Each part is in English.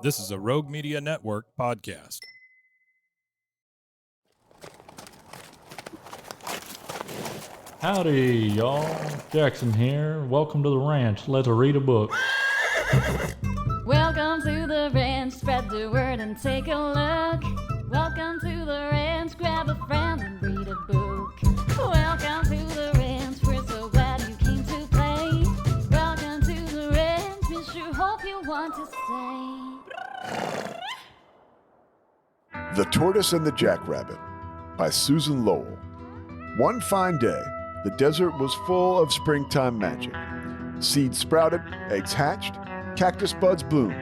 This is a Rogue Media Network podcast. Howdy, y'all. Jackson here. Welcome to the ranch. Let's read a book. Welcome to the ranch. Spread the word and take a look. Welcome to the ranch. Grab a friend and read a book. Welcome to the ranch. We're so glad you came to play. Welcome to the ranch. We sure hope you want to stay. The Tortoise and the Jackrabbit by Susan Lowell. One fine day, the desert was full of springtime magic. Seeds sprouted, eggs hatched, cactus buds bloomed.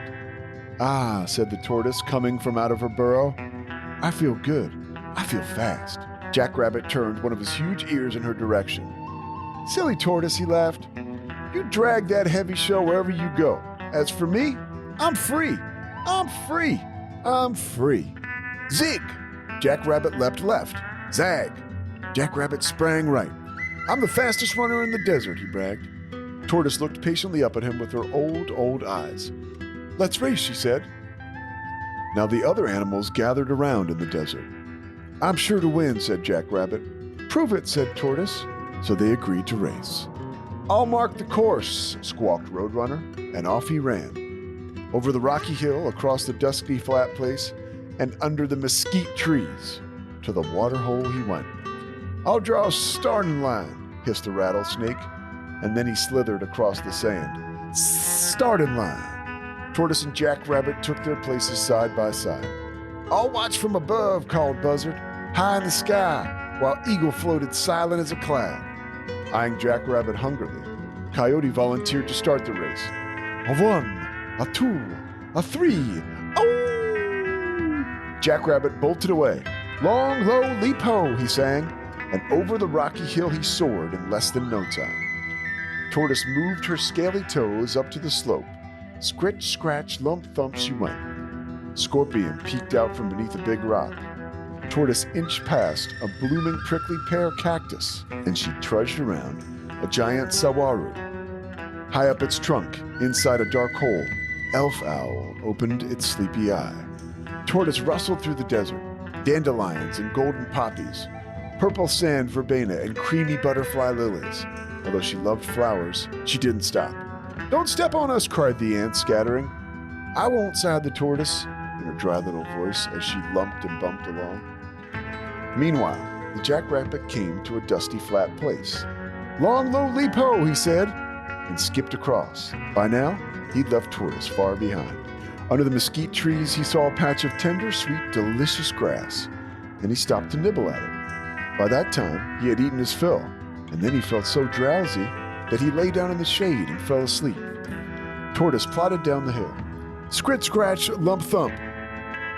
"Ah," said the tortoise, coming from out of her burrow. "I feel good. I feel fast." Jackrabbit turned one of his huge ears in her direction. "Silly tortoise," he laughed. "You drag that heavy shell wherever you go. As for me, I'm free. I'm free. I'm free." Zig! Jackrabbit leapt left. Zag! Jackrabbit sprang right. "I'm the fastest runner in the desert," he bragged. Tortoise looked patiently up at him with her old eyes. "Let's race," she said. Now the other animals gathered around in the desert. "I'm sure to win," said Jackrabbit. "Prove it," said Tortoise. So they agreed to race. "I'll mark the course," squawked Roadrunner, and off he ran. Over the rocky hill, across the dusky flat place, and under the mesquite trees. To the water hole he went. "I'll draw a starting line," hissed the rattlesnake, and then he slithered across the sand. "Starting line." Tortoise and Jackrabbit took their places side by side. "I'll watch from above," called Buzzard, high in the sky, while Eagle floated silent as a cloud. Eyeing Jackrabbit hungrily, Coyote volunteered to start the race. "A 1, a 2, a 3, oh!" Jackrabbit bolted away. "Long, low, leap, ho," he sang, and over the rocky hill he soared in less than no time. Tortoise moved her scaly toes up to the slope. Scritch, scratch, lump, thump she went. Scorpion peeked out from beneath a big rock. Tortoise inched past a blooming prickly pear cactus, and she trudged around a giant saguaro. High up its trunk, inside a dark hole, elf owl opened its sleepy eye. Tortoise rustled through the desert, dandelions and golden poppies, purple sand verbena and creamy butterfly lilies. Although she loved flowers, she didn't stop. "Don't step on us," cried the ant, scattering. "I won't," sighed the tortoise in her dry little voice as she lumped and bumped along. Meanwhile, the jackrabbit came to a dusty flat place. "Long, low, leap, ho," he said, and skipped across. By now, he'd left Tortoise far behind. Under the mesquite trees, he saw a patch of tender, sweet, delicious grass, and he stopped to nibble at it. By that time, he had eaten his fill, and then he felt so drowsy that he lay down in the shade and fell asleep. Tortoise plodded down the hill. Scritch, scratch, lump, thump.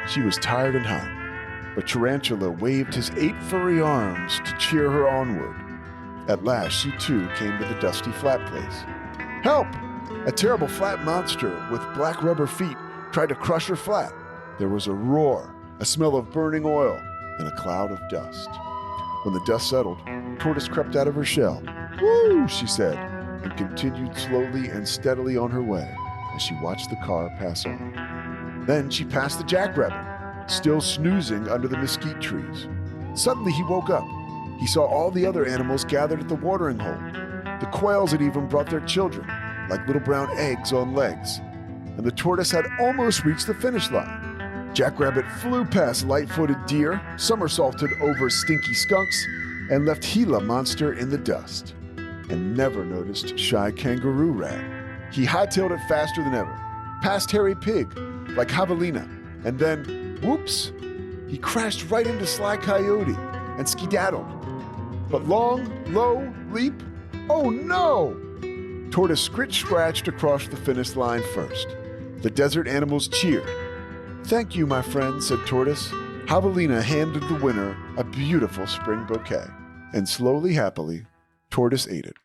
She was tired and hot, but Tarantula waved his 8 furry arms to cheer her onward. At last, she too came to the dusty flat place. "Help! A terrible flat monster with black rubber feet tried to crush her flat." There was a roar, a smell of burning oil, and a cloud of dust. When the dust settled, Tortoise crept out of her shell. "Woo!" she said, and continued slowly and steadily on her way as she watched the car pass on. Then she passed the jackrabbit, still snoozing under the mesquite trees. Suddenly he woke up. He saw all the other animals gathered at the watering hole. The quails had even brought their children, like little brown eggs on legs. And the tortoise had almost reached the finish line. Jackrabbit flew past light-footed deer, somersaulted over stinky skunks, and left Gila monster in the dust. And never noticed shy kangaroo rat. He hightailed it faster than ever, past hairy pig, like javelina, and then, whoops, he crashed right into sly coyote and skedaddled. But long, low, leap, oh no! Tortoise scratched across the finish line first. The desert animals cheered. "Thank you, my friend," said Tortoise. Javelina handed the winner a beautiful spring bouquet, and slowly, happily, Tortoise ate it.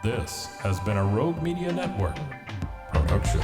This has been a Rogue Media Network production.